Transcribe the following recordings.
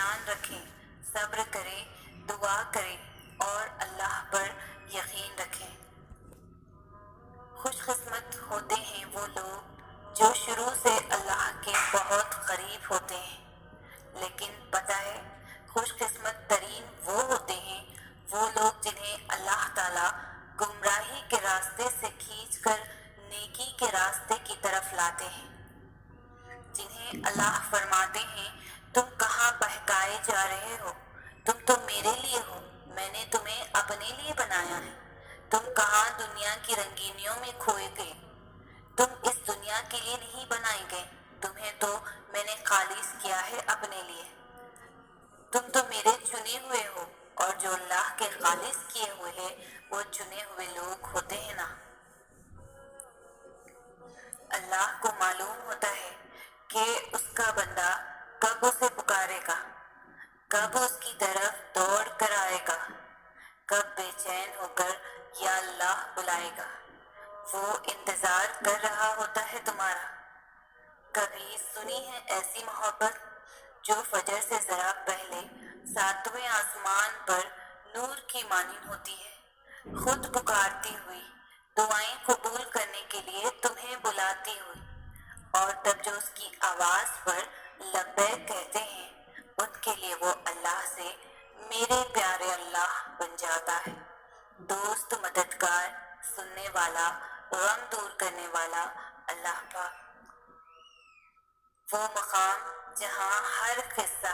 اطمینان رکھیں، صبر کریں، دعا کریں اور اللہ پر یقین رکھیں۔ خوش قسمت ہوتے ہیں وہ لوگ جو شروع سے اللہ کے بہت قریب ہوتے ہیں، لیکن پتہ ہے خوش قسمت ترین وہ ہوتے ہیں وہ لوگ جنہیں اللہ تعالیٰ گمراہی کے راستے سے کھینچ کر نیکی کے راستے کی طرف لاتے ہیں، جنہیں اللہ فرماتے ہیں تم کہاں بہکائے جا رہے ہو، تم تو میرے لیے ہو، میں نے تمہیں اپنے لیے بنایا ہے، تم کہاں دنیا کی رنگینیوں میں کھوئے گئے، تم اس دنیا کے لیے نہیں بنائے گئے، تمہیں تو میں نے خالص کیا ہے اپنے لیے، تم تو میرے چنے ہوئے ہو، اور جو اللہ کے خالص کیے ہوئے ہیں وہ چنے ہوئے لوگ ہوتے ہیں نا۔ اللہ کو معلوم ہوتا ہے کہ اس کا بندہ کب اسے پکارے گا، کب اس کی طرف دوڑ کر آئے گا، کب بے چین ہو کر یا اللہ بلائے گا۔ وہ انتظار کر رہا ہوتا ہے تمہارا۔ کبھی سنی ہے ایسی محبت جو فجر سے ذرا پہلے ساتویں آسمان پر نور کی مانند ہوتی ہے، خود پکارتی ہوئی، دعائیں قبول کرنے کے لیے تمہیں بلاتی ہوئی، اور تب جو اس کی آواز پر لبیک کہتے ہیں ان کے لیے وہ اللہ سے میرے پیارے اللہ بن جاتا ہے، دوست، مددگار، سننے والا، غم دور کرنے والا اللہ پاک۔ وہ مقام جہاں ہر قصہ،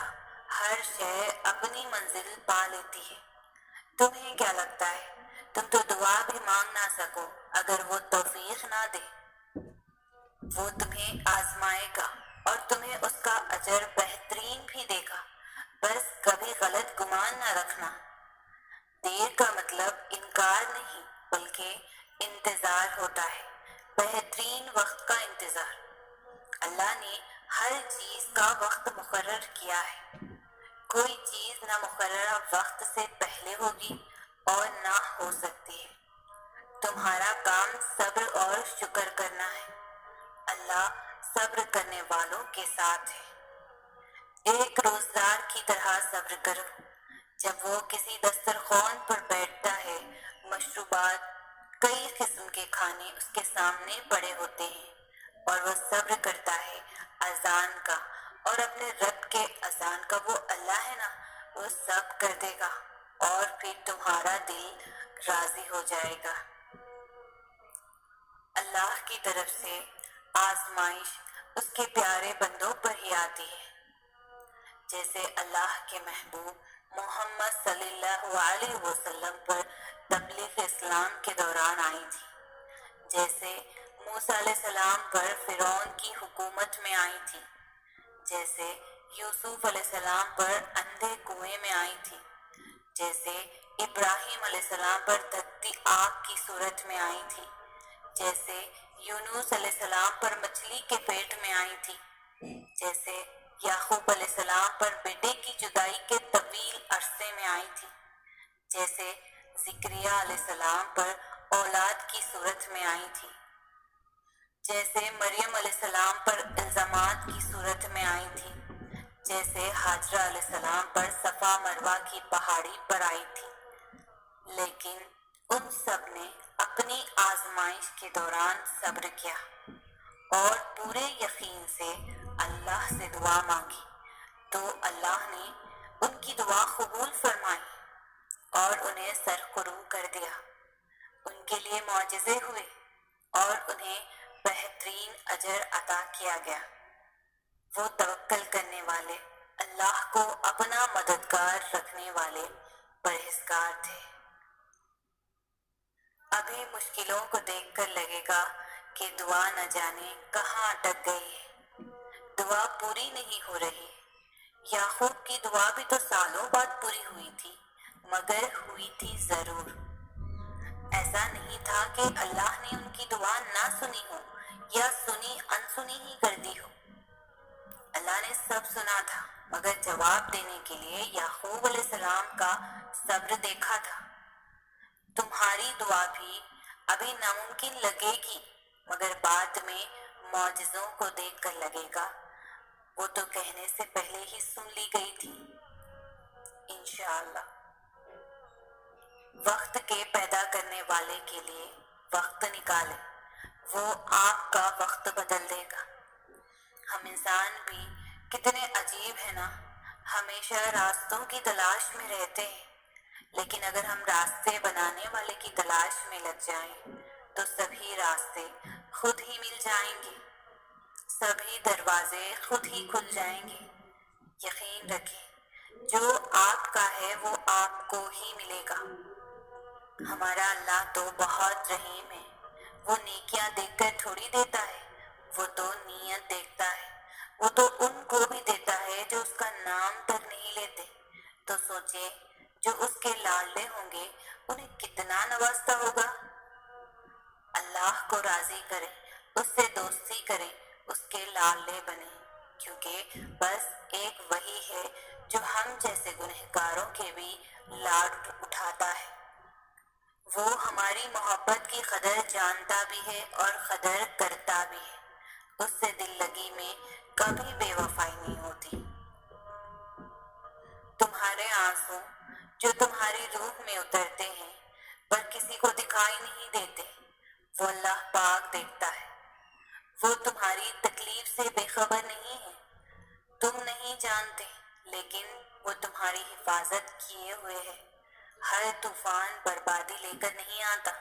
ہر شے اپنی منزل پا لیتی ہے۔ تمہیں کیا لگتا ہے تم تو دعا بھی مانگ نہ سکو اگر وہ توفیق نہ دے؟ وہ تمہیں آزمائے گا اور تمہیں اس کا اجر بہترین بھی دے گا، بس کبھی غلط گمان نہ رکھنا۔ دیر کا مطلب انکار نہیں بلکہ انتظار ہوتا ہے، بہترین وقت کا انتظار۔ اللہ نے ہر چیز کا وقت مقرر کیا ہے، کوئی چیز نہ مقررہ وقت سے پہلے ہوگی اور نہ ہو سکتی ہے۔ تمہارا کام صبر اور شکر کرنا ہے، اللہ صبر کرنے والوں کے ساتھ ہے۔ ایک روزدار کی طرح صبر کرو، جب وہ کسی دسترخوان پر بیٹھتا ہے، مشروبات، کئی قسم کے کھانے اس کے سامنے پڑے ہوتے ہیں، اور وہ صبر کرتا ہے اذان کا، اور اپنے رب کے اذان کا، وہ اللہ ہے نا، وہ سب کر دے گا اور پھر تمہارا دل راضی ہو جائے گا۔ اللہ کی طرف سے آزمائش اس کے پیارے بندوں پر ہی آتی ہے، جیسے اللہ کے محبوب محمد صلی اللہ علیہ وسلم پر تبلیغ اسلام کے دوران آئی تھی، جیسے موسیٰ علیہ السلام پر فرعون کی حکومت میں آئی تھی، جیسے یوسف علیہ السلام پر اندھے کنویں میں آئی تھی، جیسے ابراہیم علیہ السلام پر تپتی آگ کی صورت میں آئی تھی، جیسے یونس علیہ السلام پر مچھلی کے پیٹ میں آئی تھی، جیسے یعقوب علیہ السلام پر بیٹے کی جدائی کے طویل عرصے میں آئی تھی، جیسے زکریا علیہ السلام پر اولاد کی صورت میں آئی تھی، جیسے مریم علیہ السلام پر الزامات کی صورت میں آئی تھی، جیسے ہاجرہ علیہ السلام پر صفا مروہ کی پہاڑی پر آئی تھی۔ لیکن ان سب نے اپنی آزمائش کے دوران صبر کیا اور پورے یقین سے اللہ سے دعا مانگی، تو اللہ نے ان کی دعا قبول فرمائی اور انہیں سرخرو کر دیا۔ ان کے لیے معجزے ہوئے اور انہیں بہترین اجر عطا کیا گیا۔ وہ توکل کرنے والے، اللہ کو اپنا مددگار رکھنے والے پرہیزگار تھے۔ ابھی مشکلوں کو دیکھ کر لگے گا کہ دعا نہ جانے کہاں اٹک گئی ہے، دعا پوری نہیں ہو رہی۔ یعقوب کی دعا بھی تو سالوں بعد پوری ہوئی تھی، مگر ہوئی تھی ضرور۔ ایسا نہیں تھا کہ اللہ نے ان کی دعا نہ سنی ہو یا سنی انسنی ہی کر دی ہو۔ اللہ نے سب سنا تھا، مگر جواب دینے کے لیے یعقوب علیہ السلام کا صبر دیکھا تھا۔ تمہاری دعا بھی ابھی ناممکن لگے گی، مگر بعد میں معجزوں کو دیکھ کر لگے گا وہ تو کہنے سے پہلے ہی سن لی گئی تھی۔ انشاءاللہ۔ وقت کے پیدا کرنے والے کے لیے وقت نکالے، وہ آپ کا وقت بدل دے گا۔ ہم انسان بھی کتنے عجیب ہیں نا، ہمیشہ راستوں کی تلاش میں رہتے ہیں، لیکن اگر ہم راستے بنانے والے کی تلاش میں لگ جائیں تو سبھی راستے خود ہی مل جائیں گے، سبھی دروازے خود ہی کھل جائیں گے۔ یقین رکھیں، جو آپ کا ہے وہ آپ کو ہی ملے گا۔ ہمارا اللہ تو بہت رحیم ہے، وہ نیکیاں دیکھ کر تھوڑی دیتا ہے، وہ تو نیت دیکھتا ہے۔ وہ تو ان کو بھی دیتا ہے جو اس کا نام تک نہیں لیتے۔ تو سوچے جو اس کے لاڈلے ہوں گے انہیں کتنا نوازتا ہوگا۔ اللہ کو راضی کریں، اس سے دوستی کریں، اس کے لاڈلے بنیں، کیونکہ بس ایک وہی ہے جو ہم جیسے گنہگاروں کے بھی لاڈ اٹھاتا ہے۔ وہ ہماری محبت کی قدر جانتا بھی ہے اور قدر کرتا بھی ہے۔ اس سے دل لگی میں کبھی بے وفائی نہیں ہوتی۔ تمہارے آنسو جو تمہاری روح میں اترتے ہیں پر کسی کو دکھائی نہیں دیتے، وہ اللہ پاک دیکھتا ہے۔ وہ تمہاری تکلیف سے بے خبر نہیں ہے، تم نہیں جانتے، لیکن وہ تمہاری حفاظت کیے ہوئے ہے۔ ہر طوفان بربادی لے کر نہیں آتا۔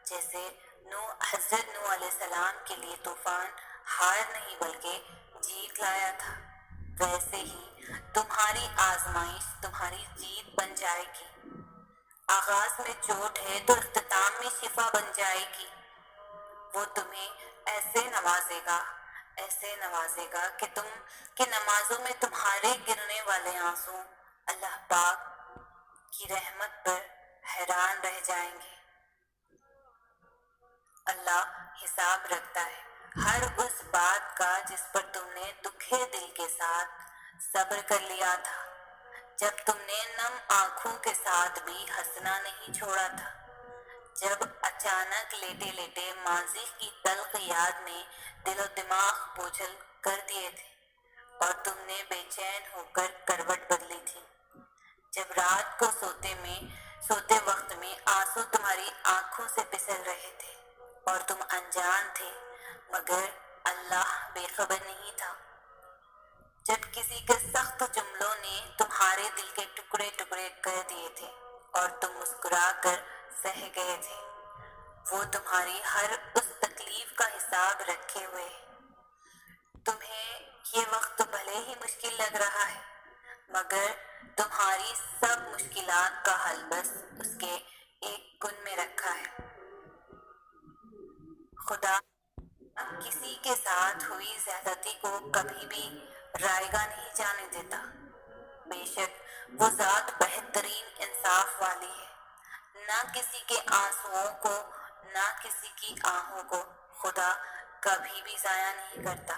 جیسے حضرت نوح علیہ السلام کے لیے طوفان ہار نہیں بلکہ جیت لایا تھا، ویسے ہی تمہاری آزمائش تمہاری جیت بن جائے گی۔ آغاز میں چوٹ ہے تو اختتام میں شفا بن جائے گی۔ وہ تمہیں ایسے نوازے گا کہ نمازوں میں تمہارے گرنے والے آنسو اللہ پاک کی رحمت پر حیران رہ جائیں گے۔ اللہ حساب رکھتا ہے ہر اس بات کا جس پر تم نے دکھے دل کے ساتھ صبر کر لیا تھا، جب تم نے نم آنکھوں کے ساتھ بھی ہنسنا نہیں چھوڑا تھا، جب اچانک لیٹے لیٹے ماضی کی تلخ یاد نے دل و دماغ بوجھل کر دیے تھے اور تم نے بے چین ہو کر کروٹ بدلی تھی، جب رات کو سوتے وقت میں آنسو تمہاری آنکھوں سے پسل رہے تھے اور تم انجان تھے مگر اللہ بے خبر نہیں تھا، جب کسی کے سخت جملوں نے تمہارے دل کے ٹکڑے ٹکڑے کر دیے تھے اور تم مسکرا کر سہ گئے تھے، وہ تمہاری ہر اس تکلیف کا حساب رکھے ہوئے ہے۔ تمہیں یہ وقت بھلے ہی مشکل لگ رہا ہے مگر تمہاری سب مشکلات کا حل بس اس کے ایک کن میں رکھا ہے۔ خدا کسی کے ساتھ ہوئی زیادتی کو کبھی بھی رائیگاں نہیں جانے دیتا۔ بے شک وہ ذات بہترین انصاف والی ہے، نہ کسی کے آنسوؤں کو نہ کسی کی آہوں کو خدا کبھی بھی ضائع نہیں کرتا۔